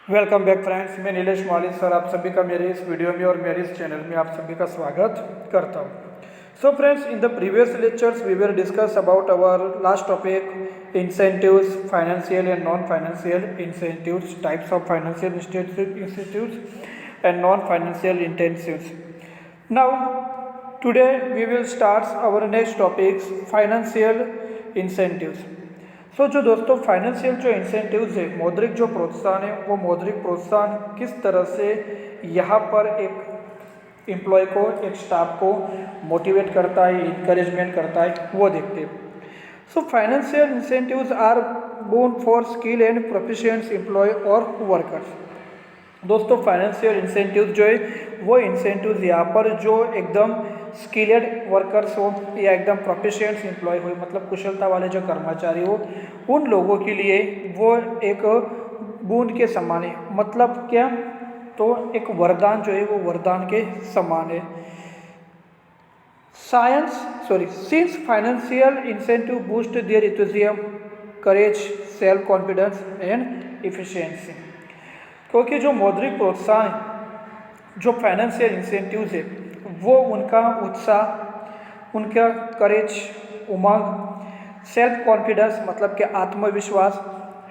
Welcome back friends, मैं नीलेश माली sir आप सभी का मेरे इस वीडियो में और मेरे इस चैनल में आप सभी का स्वागत करता हूँ। So friends, in the previous lectures we will discuss about our last topic incentives, financial and non financial incentives, types of financial institutes and non financial incentives. Now today we will start our next topics financial incentives. जो दोस्तों financial जो incentives है, मौद्रिक जो प्रोत्साहन है, वो मौद्रिक प्रोत्साहन किस तरह से यहाँ पर एक एम्प्लॉय को, एक स्टाफ को मोटिवेट करता है, इंकरेजमेंट करता है, वो देखते हैं। Financial incentives are boon for skill and proficient employee और वर्कर्स। दोस्तों फाइनेंशियल इंसेंटिव जो है वो इंसेंटिव्स यहाँ पर जो एकदम स्किल्ड वर्कर्स हो या एकदम प्रोफिशिएंट एम्प्लॉय हो, मतलब कुशलता वाले जो कर्मचारी हो, उन लोगों के लिए वो एक बूंद के समान है। मतलब क्या, तो एक वरदान जो है वो वरदान के समान है। Since financial incentive boost their enthusiasm, courage, self confidence and efficiency. क्योंकि जो मौद्रिक प्रोत्साहन, जो फाइनेंशियल इंसेंटिव्स है, वो उनका उत्साह, उनका करेज, उमंग, सेल्फ कॉन्फिडेंस मतलब कि आत्मविश्वास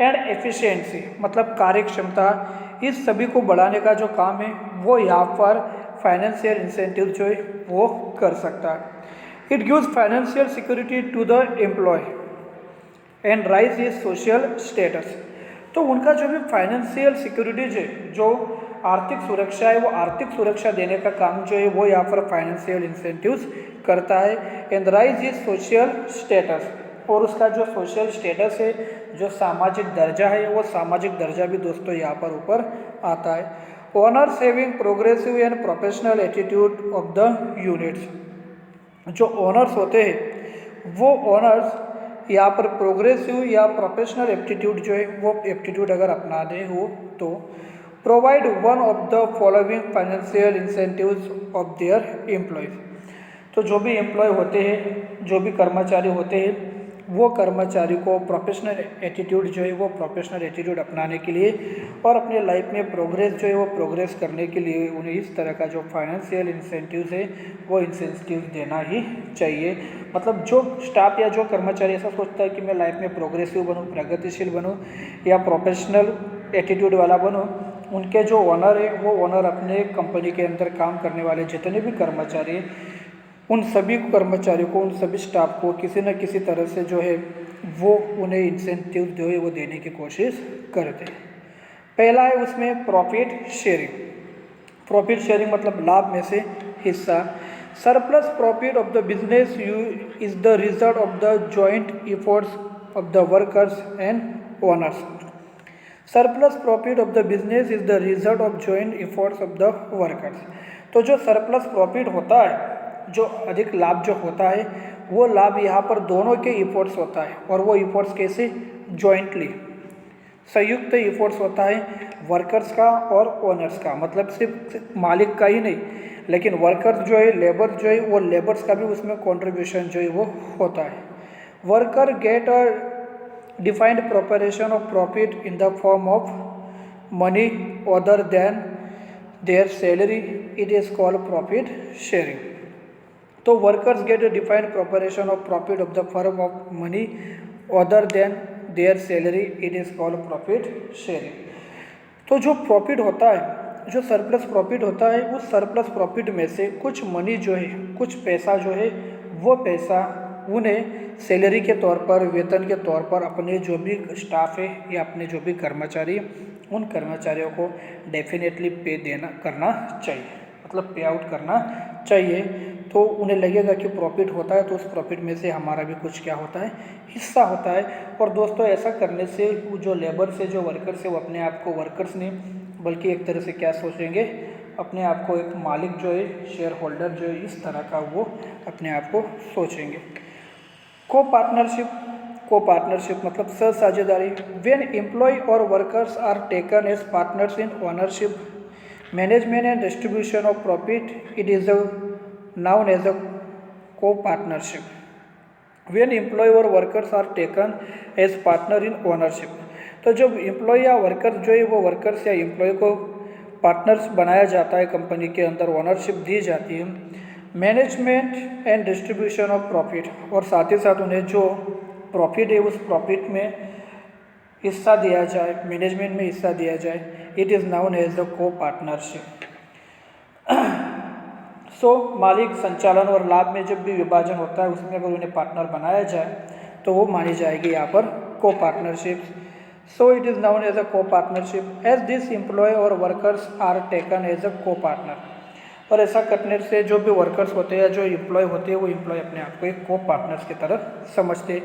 एंड एफिशिएंसी मतलब कार्यक्षमता, इस सभी को बढ़ाने का जो काम है वो यहाँ पर फाइनेंशियल इंसेंटिव जो है वो कर सकता है। It gives financial security to the employee and raise is social status. तो उनका जो भी फाइनेंशियल सिक्योरिटीज है, जो आर्थिक सुरक्षा है, वो आर्थिक सुरक्षा देने का काम जो है वो यहाँ पर फाइनेंशियल इंसेंटिव्स करता है। And raise is social status, और उसका जो सोशल स्टेटस है, जो सामाजिक दर्जा है, वो सामाजिक दर्जा भी दोस्तों यहाँ पर ऊपर आता है। Owners having progressive and professional attitude of the units. जो ओनर्स होते हैं वो ओनर्स यहाँ पर प्रोग्रेसिव या प्रोफेशनल एप्टीट्यूड जो है वो एप्टीट्यूड अगर अपना दे हो तो provide one of the following financial incentives of their employees. तो जो भी एम्प्लॉय होते हैं, जो भी कर्मचारी होते हैं, वो कर्मचारी को प्रोफेशनल एटीट्यूड जो है वो प्रोफेशनल एटीट्यूड अपनाने के लिए और अपने लाइफ में प्रोग्रेस जो है वो प्रोग्रेस करने के लिए उन्हें इस तरह का जो फाइनेंशियल इंसेंटिव्स है वो इंसेंटिव देना ही चाहिए। मतलब जो स्टाफ या जो कर्मचारी ऐसा सोचता है कि मैं लाइफ में प्रोग्रेसिव बनूँ, प्रगतिशील बनूँ या प्रोफेशनल एटीट्यूड वाला बनूँ, उनके जो ओनर है वो ओनर अपने कंपनी के अंदर काम करने वाले जितने भी कर्मचारी हैं, उन सभी कर्मचारियों को, उन सभी स्टाफ को किसी न किसी तरह से जो है वो उन्हें इंसेंटिव जो है वो देने की कोशिश करते हैं। पहला है उसमें प्रॉफिट शेयरिंग। प्रॉफिट शेयरिंग मतलब लाभ में से हिस्सा। Surplus profit of the business you is the result of the joint efforts of the workers and owners. Surplus profit of the business is the result of joint efforts of the workers. तो जो surplus profit होता है, जो अधिक लाभ जो होता है, वो लाभ यहाँ पर दोनों के एफर्ट्स होता है। और वो एफर्ट्स कैसे, जॉइंटली, संयुक्त एफर्ट्स होता है वर्कर्स का और ओनर्स का। मतलब सिर्फ मालिक का ही नहीं, लेकिन वर्कर्स जो है, लेबर जो है, वो लेबर्स का भी उसमें कंट्रीब्यूशन जो है वो होता है। Worker get a defined proportion of profit in the form of money other than their salary, it is called profit sharing. तो workers get a defined proportion of profit of the firm of money other than their salary, it is called profit sharing. तो जो profit होता है, जो surplus profit होता है, उस surplus profit में से कुछ मनी जो है, कुछ पैसा जो है, वो पैसा उन्हें सैलरी के तौर पर, वेतन के तौर पर अपने जो भी स्टाफ है या अपने जो भी कर्मचारी, उन कर्मचारियों को डेफिनेटली पे करना चाहिए, मतलब पे आउट करना चाहिए। तो उन्हें लगेगा कि प्रॉफिट होता है तो उस प्रॉफिट में से हमारा भी कुछ क्या होता है, हिस्सा होता है। और दोस्तों ऐसा करने से जो लेबर से, जो वर्कर से, वो अपने आप को वर्कर्स नहीं बल्कि एक तरह से क्या सोचेंगे, अपने आप को एक मालिक जो है, शेयर होल्डर जो है, इस तरह का वो अपने आप को सोचेंगे। को पार्टनरशिप मतलब साझेदारी। व्हेन एम्प्लॉय और workers are taken as partners in ownership, management and distribution of profit, it is known as a co-partnership when employee or workers are taken as partner in ownership। तो जब employ या worker जो है वो workers या employ को partners बनाया जाता है, कंपनी के अंदर ओनरशिप दी जाती है, management and distribution of profit, और साथ ही साथ उन्हें जो प्रॉफिट है उस प्रॉफिट में हिस्सा दिया जाए, मैनेजमेंट में हिस्सा दिया जाए, it is known as the copartnership. So मालिक, संचालन और लाभ में जब भी विभाजन होता है उसमें अगर उन्हें पार्टनर बनाया जाए तो वो मानी जाएगी यहाँ पर copartnership. So it is known as a copartnership as this employee और workers are taken as a copartner. और ऐसा करने से जो भी वर्कर्स होते हैं, जो एम्प्लॉय होते हैं, वो एम्प्लॉय अपने आप को एक को पार्टनर्स की तरह समझते हैं।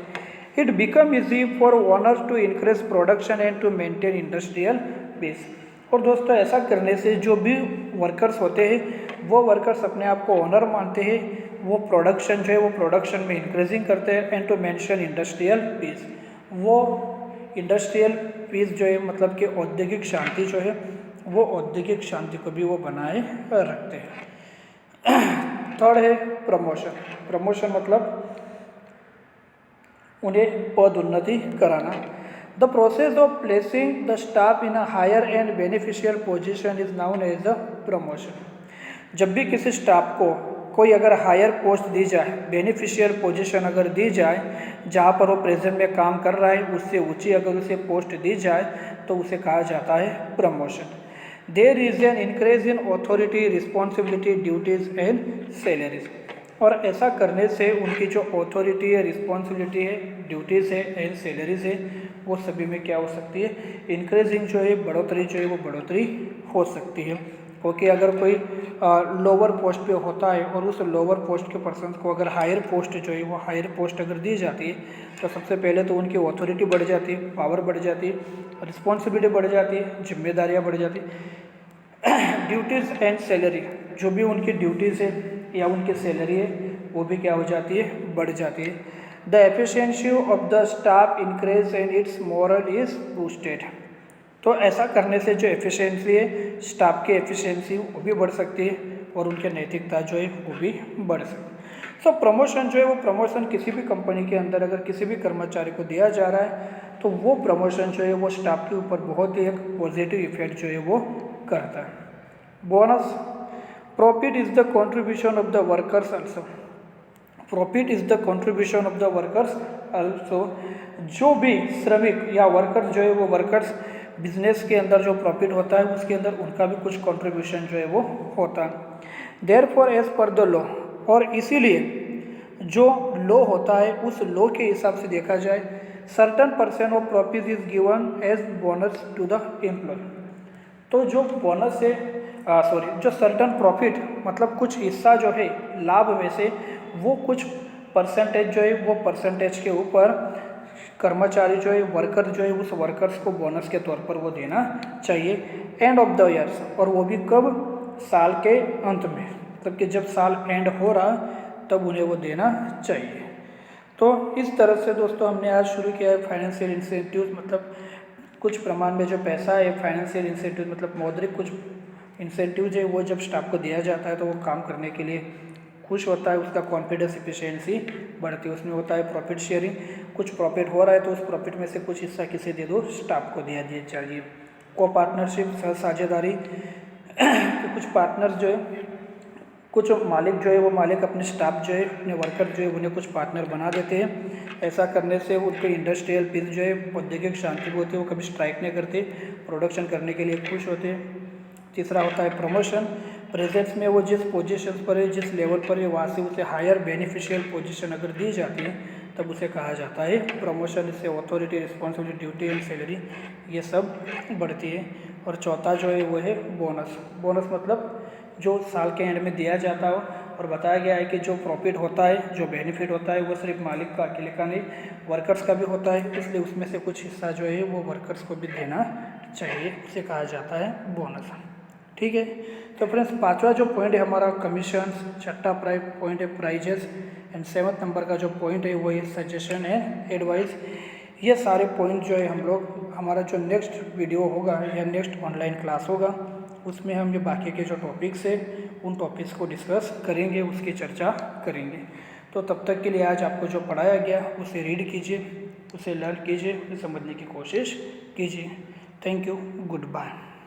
It become easy for owners to increase production and to maintain industrial peace. और दोस्तों ऐसा करने से जो भी वर्कर्स होते हैं वो वर्कर्स अपने आप को ओनर मानते हैं, वो प्रोडक्शन जो है वो प्रोडक्शन में इंक्रीजिंग करते हैं and to mention industrial peace. वो इंडस्ट्रियल पीस जो है मतलब कि औद्योगिक शांति जो है वो औद्योगिक शांति को भी वो बनाए रखते हैं। थर्ड है प्रमोशन। प्रमोशन मतलब उन्हें पदोन्नति कराना। The process of placing the staff in a higher and beneficial position is known as the promotion. जब भी किसी स्टाफ को कोई अगर हायर पोस्ट दी जाए, बेनिफिशियल पोजीशन अगर दी जाए, जहाँ पर वो प्रेजेंट में काम कर रहा है उससे ऊंची अगर उसे पोस्ट दी जाए तो उसे कहा जाता है promotion. There is an increase in authority, responsibility, duties and salaries. और ऐसा करने से उनकी जो अथॉरिटी है, रिस्पॉन्सिबिलिटी है, ड्यूटीज़ है एंड सैलरीज है वो सभी में क्या हो सकती है, इंक्रीजिंग जो है बढ़ोतरी जो है वो बढ़ोतरी हो सकती है। क्योंकि अगर कोई लोअर पोस्ट पे होता है और उस लोअर पोस्ट के पर्सन को अगर हायर पोस्ट जो है वो हायर पोस्ट अगर दी जाती है तो सबसे पहले तो उनकी अथॉरिटी बढ़ जाती है, पावर बढ़ जाती है, रिस्पॉन्सिबिलिटी बढ़ जाती है, जिम्मेदारियाँ बढ़ जाती है। ड्यूटीज़ एंड सैलरी, जो भी उनकी ड्यूटीज़ है या उनकी सैलरी है वो भी क्या हो जाती है, बढ़ जाती है। The efficiency of the staff increase and it's moral is boosted. तो ऐसा करने से जो एफिशिएंसी है, स्टाफ की एफिशिएंसी वो भी बढ़ सकती है और उनकी नैतिकता जो है वो भी बढ़ सकती है। सो प्रमोशन जो है वो प्रमोशन किसी भी कंपनी के अंदर अगर किसी भी कर्मचारी को दिया जा रहा है तो वो प्रमोशन जो है वो स्टाफ के ऊपर बहुत ही एक पॉजिटिव इफेक्ट जो है वो करता है। Bonus, profit is the contribution of the workers also. Profit is the contribution of the workers also. जो भी श्रमिक या वर्कर जो है वो वर्कर्स बिजनेस के अंदर जो प्रॉफिट होता है उसके अंदर उनका भी कुछ कंट्रीब्यूशन जो है वो होता है। Therefore as per the law, और इसीलिए जो लॉ होता है उस लॉ के हिसाब से देखा जाए certain percent of profit is given as bonus to the employee. तो जो बोनस है जो सर्टन प्रॉफिट मतलब कुछ हिस्सा जो है लाभ में से वो कुछ परसेंटेज जो है वो परसेंटेज के ऊपर कर्मचारी जो है वर्कर जो है उस वर्कर्स को बोनस के तौर पर वो देना चाहिए एंड ऑफ द ईयर्स। और वो भी कब, साल के अंत में, मतलब कि जब साल एंड हो रहा तब उन्हें वो देना चाहिए। तो इस तरह से दोस्तों हमने आज शुरू किया है फाइनेंशियल इंसेंटिव, मतलब कुछ प्रमाण में जो पैसा है फाइनेंशियल इंसेंटिव मतलब मौद्रिक कुछ इंसेंटिव जो है वो जब स्टाफ को दिया जाता है तो वो काम करने के लिए खुश होता है, उसका कॉन्फिडेंस एफिशिएंसी बढ़ती है। उसमें होता है प्रॉफिट शेयरिंग, कुछ प्रॉफिट हो रहा है तो उस प्रॉफिट में से कुछ हिस्सा किसे दे दो, स्टाफ को दिया चाहिए। को पार्टनरशिप, सह साझेदारी, तो कुछ पार्टनर्स जो है, कुछ मालिक जो है वो मालिक अपने स्टाफ जो है अपने वर्कर जो है उन्हें कुछ पार्टनर बना देते हैं। ऐसा करने से उनके इंडस्ट्रियल पीस जो है औद्योगिक शांति होती है, वो कभी स्ट्राइक नहीं करते, प्रोडक्शन करने के लिए खुश होते हैं। तीसरा होता है प्रमोशन, प्रेजेंस में वो जिस पोजीशन पर है, जिस लेवल पर है वहाँ से उसे हायर बेनिफिशियल पोजीशन अगर दी जाती है तब उसे कहा जाता है प्रमोशन। इससे authority, responsibility, duty and salary ये सब बढ़ती है। और चौथा जो है वो है बोनस। बोनस मतलब जो साल के एंड में दिया जाता हो, और बताया गया है कि जो प्रॉफिट होता है, जो बेनिफिट होता है वो सिर्फ मालिक का अकेले का नहीं, वर्कर्स का भी होता है, इसलिए उसमें से कुछ हिस्सा जो है वो वर्कर्स को भी देना चाहिए, उसे कहा जाता है बोनस। ठीक है, तो फ्रेंड्स पांचवा जो पॉइंट है हमारा कमीशन, छठा पॉइंट है प्राइजेस एंड सेवन्थ नंबर का जो पॉइंट है वो है सजेशन एंड एडवाइस। ये सारे पॉइंट जो है हम लोग हमारा जो नेक्स्ट वीडियो होगा या नेक्स्ट ऑनलाइन क्लास होगा उसमें हम ये बाकी के जो टॉपिक्स है उन टॉपिक्स को डिस्कस करेंगे, उसकी चर्चा करेंगे। तो तब तक के लिए आज आपको जो पढ़ाया गया उसे रीड कीजिए, उसे लर्न कीजिए, उसे समझने की कोशिश कीजिए। Thank you, good bye.